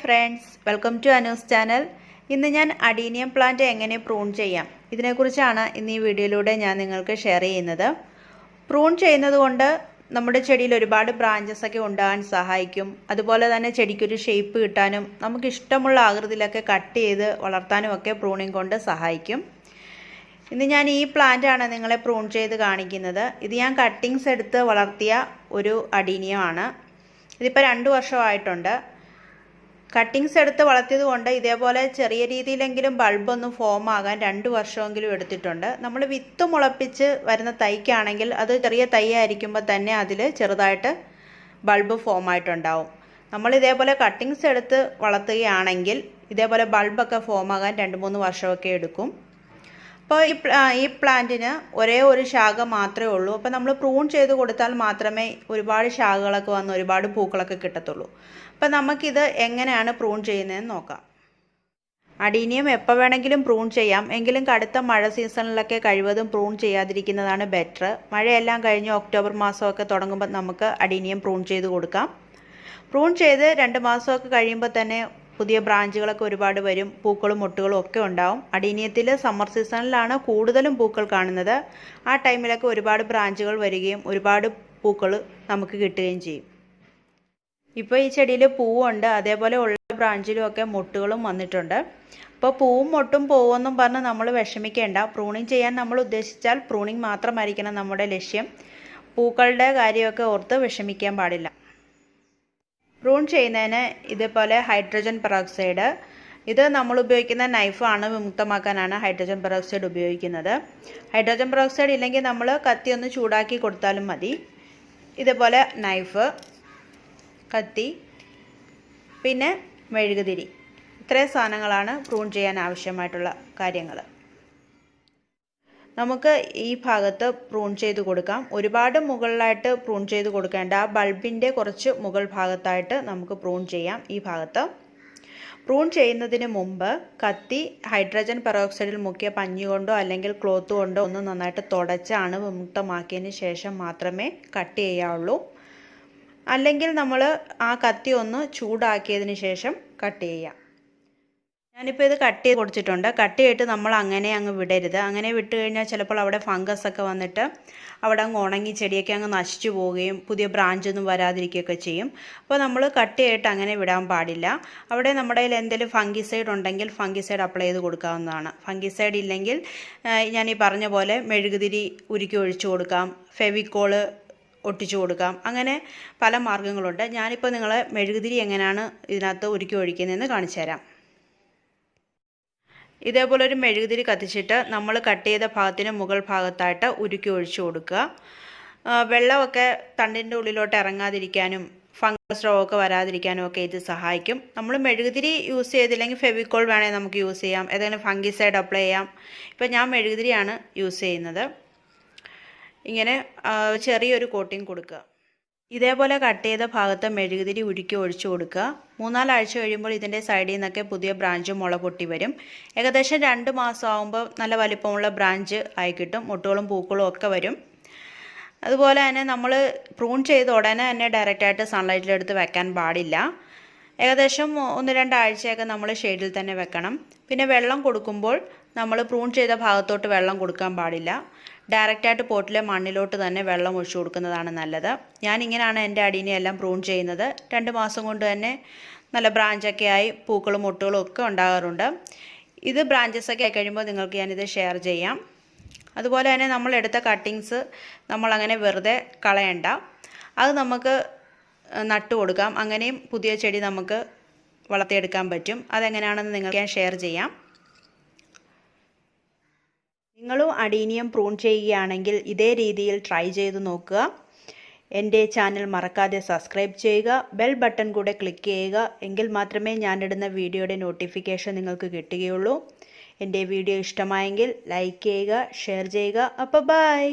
Friends, welcome to Anu's channel. ഇന്ന് ഞാൻ adenium plant എങ്ങനെ പ്രൂൺ ചെയ്യാം ഇതിനെക്കുറിച്ചാണ് ഇന്ന് ഈ വീഡിയോയിലൂടെ ഞാൻ നിങ്ങൾക്ക് ഷെയർ ചെയ്യുന്നത്. പ്രൂൺ ചെയ്യുന്നത് കൊണ്ട് നമ്മുടെ ചെടിയിൽ ഒരുപാട് ബ്രാഞ്ചസ് ഒക്കെ ഉണ്ടാകാൻ സഹായിക്കും. അതുപോലെ തന്നെ ചെടിക്കൊരു ഷേപ്പ് കിട്ടാനും നമുക്ക് ഇഷ്ടമുള്ള ആകൃതിയിലൊക്കെ കട്ട് ചെയ്ത് വളർത്താനും ഒക്കെ പ്രൂണിങ് കൊണ്ട് സഹായിക്കും. ഇന്ന് ഞാൻ ഈ പ്ലാന്റാണ് നിങ്ങളെ പ്രൂൺ ചെയ്ത് കാണിക്കുന്നത്. ഇത് ഞാൻ കട്ടിങ്സ് എടുത്ത് വളർത്തിയ ഒരു അഡീനിയമാണ്. ഇതിപ്പോൾ 2 വർഷമായിട്ടുണ്ട്. കട്ടിങ്സ് എടുത്ത് വളർത്തിയത് കൊണ്ട് ഇതേപോലെ ചെറിയ രീതിയിലെങ്കിലും ബൾബൊന്നും ഫോം ആകാൻ 2 വർഷമെങ്കിലും എടുത്തിട്ടുണ്ട്. നമ്മൾ വിത്ത് മുളപ്പിച്ച് വരുന്ന തൈക്കാണെങ്കിൽ അത് ചെറിയ തൈ ആയിരിക്കുമ്പോൾ തന്നെ അതിൽ ചെറുതായിട്ട് ബൾബ് ഫോം ആയിട്ടുണ്ടാവും. നമ്മൾ ഇതേപോലെ കട്ടിങ്സ് എടുത്ത് വളർത്തുകയാണെങ്കിൽ ഇതേപോലെ ബൾബൊക്കെ ഫോം ആകാൻ 2-3 വർഷമൊക്കെ എടുക്കും. അപ്പോൾ ഈ പ്ലാന്റിന് ഒരേ ഒരു ശാഖ മാത്രമേ ഉള്ളൂ. അപ്പോൾ നമ്മൾ പ്രൂൺ ചെയ്ത് കൊടുത്താൽ മാത്രമേ ഒരുപാട് ശാഖകളൊക്കെ വന്ന് ഒരുപാട് പൂക്കളൊക്കെ കിട്ടത്തുള്ളൂ. അപ്പോൾ നമുക്കിത് എങ്ങനെയാണ് പ്രൂൺ ചെയ്യുന്നതെന്ന് നോക്കാം. അഡീനിയം എപ്പോൾ വേണമെങ്കിലും പ്രൂൺ ചെയ്യാം. എങ്കിലും കടുത്ത മഴ സീസണിലൊക്കെ കഴിവതും പ്രൂൺ ചെയ്യാതിരിക്കുന്നതാണ് ബെറ്റർ. മഴയെല്ലാം കഴിഞ്ഞ് ഒക്ടോബർ മാസമൊക്കെ തുടങ്ങുമ്പോൾ നമുക്ക് അഡീനിയം പ്രൂൺ ചെയ്ത് കൊടുക്കാം. പ്രൂൺ ചെയ്ത് 2 മാസമൊക്കെ കഴിയുമ്പോൾ തന്നെ പുതിയ ബ്രാഞ്ചുകളൊക്കെ ഒരുപാട് വരും. പൂക്കളും മൊട്ടുകളും ഒക്കെ ഉണ്ടാവും. അഡീനിയത്തിൽ സമ്മർ സീസണിലാണ് കൂടുതലും പൂക്കൾ കാണുന്നത്. ആ ടൈമിലൊക്കെ ഒരുപാട് ബ്രാഞ്ചുകൾ വരികയും ഒരുപാട് പൂക്കൾ നമുക്ക് കിട്ടുകയും ചെയ്യും. ഇപ്പോൾ ഈ ചെടിയിൽ പൂവുണ്ട്, അതേപോലെ ഉള്ള ബ്രാഞ്ചിലും ഒക്കെ മൊട്ടുകളും വന്നിട്ടുണ്ട്. അപ്പോൾ പൂവും മൊട്ടും പോകുമെന്നും പറഞ്ഞ് നമ്മൾ വിഷമിക്കേണ്ട. പ്രൂണിങ് ചെയ്യാൻ നമ്മൾ ഉദ്ദേശിച്ചാൽ പ്രൂണിങ് മാത്രമായിരിക്കണം നമ്മുടെ ലക്ഷ്യം. പൂക്കളുടെ കാര്യമൊക്കെ ഓർത്ത് വിഷമിക്കാൻ പാടില്ല. പ്രൂൺ ചെയ്യുന്നതിന് ഇതേപോലെ ഹൈഡ്രജൻ പെറോക്സൈഡ്, ഇത് നമ്മൾ ഉപയോഗിക്കുന്ന നൈഫാണ് വിമുക്തമാക്കാനാണ് ഹൈഡ്രജൻ പെറോക്സൈഡ് ഉപയോഗിക്കുന്നത്. ഹൈഡ്രജൻ പെറോക്സൈഡ് ഇല്ലെങ്കിൽ നമ്മൾ കത്തി ഒന്ന് ചൂടാക്കി കൊടുത്താലും മതി. ഇതേപോലെ നൈഫ്, കത്തി, പിന്നെ മെഴുകുതിരി, ഇത്രയും സാധനങ്ങളാണ് പ്രൂൺ ചെയ്യാൻ ആവശ്യമായിട്ടുള്ള കാര്യങ്ങൾ. നമുക്ക് ഈ ഭാഗത്ത് പ്രൂൺ ചെയ്ത് കൊടുക്കാം. ഒരുപാട് മുകളിലായിട്ട് പ്രൂൺ ചെയ്ത് കൊടുക്കേണ്ട. ആ ബൾബിൻ്റെ കുറച്ച് മുകൾ ഭാഗത്തായിട്ട് നമുക്ക് പ്രൂൺ ചെയ്യാം. ഈ ഭാഗത്ത് പ്രൂൺ ചെയ്യുന്നതിന് മുമ്പ് കത്തി ഹൈഡ്രജൻ പെറോക്സൈഡിൽ മുക്കിയ പഞ്ഞി കൊണ്ടോ അല്ലെങ്കിൽ ക്ലോത്ത് കൊണ്ടോ ഒന്ന് നന്നായിട്ട് തുടച്ചാണ് വിമുക്തമാക്കിയതിന് ശേഷം മാത്രമേ കട്ട് ചെയ്യാവുള്ളൂ. അല്ലെങ്കിൽ നമ്മൾ ആ കത്തി ഒന്ന് ചൂടാക്കിയതിന് ശേഷം കട്ട് ചെയ്യാം. ഞാനിപ്പോൾ ഇത് കട്ട് ചെയ്ത് കൊടുത്തിട്ടുണ്ട്. കട്ട് ചെയ്തിട്ട് നമ്മൾ അങ്ങനെ അങ്ങ് വിടരുത്. അങ്ങനെ വിട്ട് കഴിഞ്ഞാൽ ചിലപ്പോൾ അവിടെ ഫംഗസ് ഒക്കെ വന്നിട്ട് അവിടെ അങ്ങ് ഉണങ്ങി ചെടിയൊക്കെ അങ്ങ് നശിച്ചു പോവുകയും പുതിയ ബ്രാഞ്ചൊന്നും വരാതിരിക്കുകയൊക്കെ ചെയ്യും. അപ്പോൾ നമ്മൾ കട്ട് ചെയ്തിട്ട് അങ്ങനെ വിടാൻ പാടില്ല. അവിടെ നമ്മുടെ കയ്യിൽ എന്തെങ്കിലും ഫംഗിസൈഡ് ഉണ്ടെങ്കിൽ ഫംഗിസൈഡ് അപ്ലൈ ചെയ്ത് കൊടുക്കാവുന്നതാണ്. ഫംഗിസൈഡ് ഇല്ലെങ്കിൽ ഞാൻ ഈ പറഞ്ഞ പോലെ മെഴുകുതിരി ഉരുക്കി ഒഴിച്ചു കൊടുക്കാം, ഫെവിക്കോള് ഒട്ടിച്ചു കൊടുക്കാം. അങ്ങനെ പല മാർഗ്ഗങ്ങളുണ്ട്. ഞാനിപ്പോൾ നിങ്ങളെ മെഴുകുതിരി എങ്ങനെയാണ് ഇതിനകത്ത് ഉരുക്കി ഒഴിക്കുന്നതെന്ന് കാണിച്ചു തരാം. ഇതേപോലെ ഒരു മെഴുകുതിരി കത്തിച്ചിട്ട് നമ്മൾ കട്ട് ചെയ്ത ഭാഗത്തിന് മുകൾ ഭാഗത്തായിട്ട് ഉരുക്കി ഒഴിച്ചു കൊടുക്കുക. വെള്ളമൊക്കെ തണ്ടിൻ്റെ ഉള്ളിലോട്ട് ഇറങ്ങാതിരിക്കാനും ഫംഗസ് രോഗമൊക്കെ വരാതിരിക്കാനും ഒക്കെ ഇത് സഹായിക്കും. നമ്മൾ മെഴുകുതിരി യൂസ് ചെയ്തില്ലെങ്കിൽ ഫെവിക്കോൾ വേണമെങ്കിൽ നമുക്ക് യൂസ് ചെയ്യാം. ഏതെങ്കിലും ഫംഗിസൈഡ് അപ്ലൈ ചെയ്യാം. ഇപ്പോൾ ഞാൻ മെഴുകുതിരിയാണ് യൂസ് ചെയ്യുന്നത്. ഇങ്ങനെ ചെറിയൊരു കോട്ടിങ് കൊടുക്കുക. ഇതേപോലെ കട്ട് ചെയ്ത ഭാഗത്ത് മെഴുകുതിരി ഉരുക്കി ഒഴിച്ചു കൊടുക്കുക. 3-4 ആഴ്ച കഴിയുമ്പോൾ ഇതിൻ്റെ സൈഡിൽ നിന്നൊക്കെ പുതിയ ബ്രാഞ്ച് മുള പൊട്ടി വരും. ഏകദേശം 2 മാസം ആകുമ്പോൾ നല്ല വലിപ്പമുള്ള ബ്രാഞ്ച് ആയി കിട്ടും. മുട്ടുകളും പൂക്കളും ഒക്കെ വരും. അതുപോലെ തന്നെ നമ്മൾ പ്രൂൺ ചെയ്ത ഉടനെ തന്നെ ഡയറക്റ്റായിട്ട് സൺലൈറ്റിലെടുത്ത് വെക്കാൻ പാടില്ല. ഏകദേശം 1-2 ആഴ്ചയൊക്കെ നമ്മൾ ഷെയ്ഡിൽ തന്നെ വെക്കണം. പിന്നെ വെള്ളം കൊടുക്കുമ്പോൾ നമ്മൾ പ്രൂൺ ചെയ്ത ഭാഗത്തോട്ട് വെള്ളം കൊടുക്കാൻ പാടില്ല. ഡയറക്റ്റായിട്ട് പോട്ടിലെ മണ്ണിലോട്ട് തന്നെ വെള്ളം ഒഴിച്ചു കൊടുക്കുന്നതാണ് നല്ലത്. ഞാനിങ്ങനെയാണ് എൻ്റെ അടീനെ എല്ലാം പ്രൂൺ ചെയ്യുന്നത്. 2 മാസം കൊണ്ട് തന്നെ നല്ല ബ്രാഞ്ചൊക്കെ ആയി പൂക്കളും മുട്ടുകളും ഒക്കെ ഉണ്ടാകാറുണ്ട്. ഇത് ബ്രാഞ്ചസൊക്കെ ആയി കഴിയുമ്പോൾ നിങ്ങൾക്ക് ഞാനിത് ഷെയർ ചെയ്യാം. അതുപോലെ തന്നെ നമ്മൾ എടുത്ത കട്ടിങ്സ് നമ്മളങ്ങനെ വെറുതെ കളയണ്ട. അത് നമുക്ക് നട്ടു കൊടുക്കാം. അങ്ങനെയും പുതിയ ചെടി നമുക്ക് വളർത്തിയെടുക്കാൻ പറ്റും. അതെങ്ങനെയാണെന്ന് നിങ്ങൾക്ക് ഞാൻ ഷെയർ ചെയ്യാം. നിങ്ങളും അഡീനിയം പ്രൂൺ ചെയ്യുകയാണെങ്കിൽ ഇതേ രീതിയിൽ ട്രൈ ചെയ്ത് നോക്കുക. എൻ്റെ ചാനൽ മറക്കാതെ സബ്സ്ക്രൈബ് ചെയ്യുക. ബെൽ ബട്ടൺ കൂടെ ക്ലിക്ക് ചെയ്യുക. എങ്കിൽ മാത്രമേ ഞാനിടുന്ന വീഡിയോയുടെ നോട്ടിഫിക്കേഷൻ നിങ്ങൾക്ക് കിട്ടുകയുള്ളൂ. എൻ്റെ വീഡിയോ ഇഷ്ടമായെങ്കിൽ ലൈക്ക് ചെയ്യുക, ഷെയർ ചെയ്യുക. അപ്പോൾ ബൈ.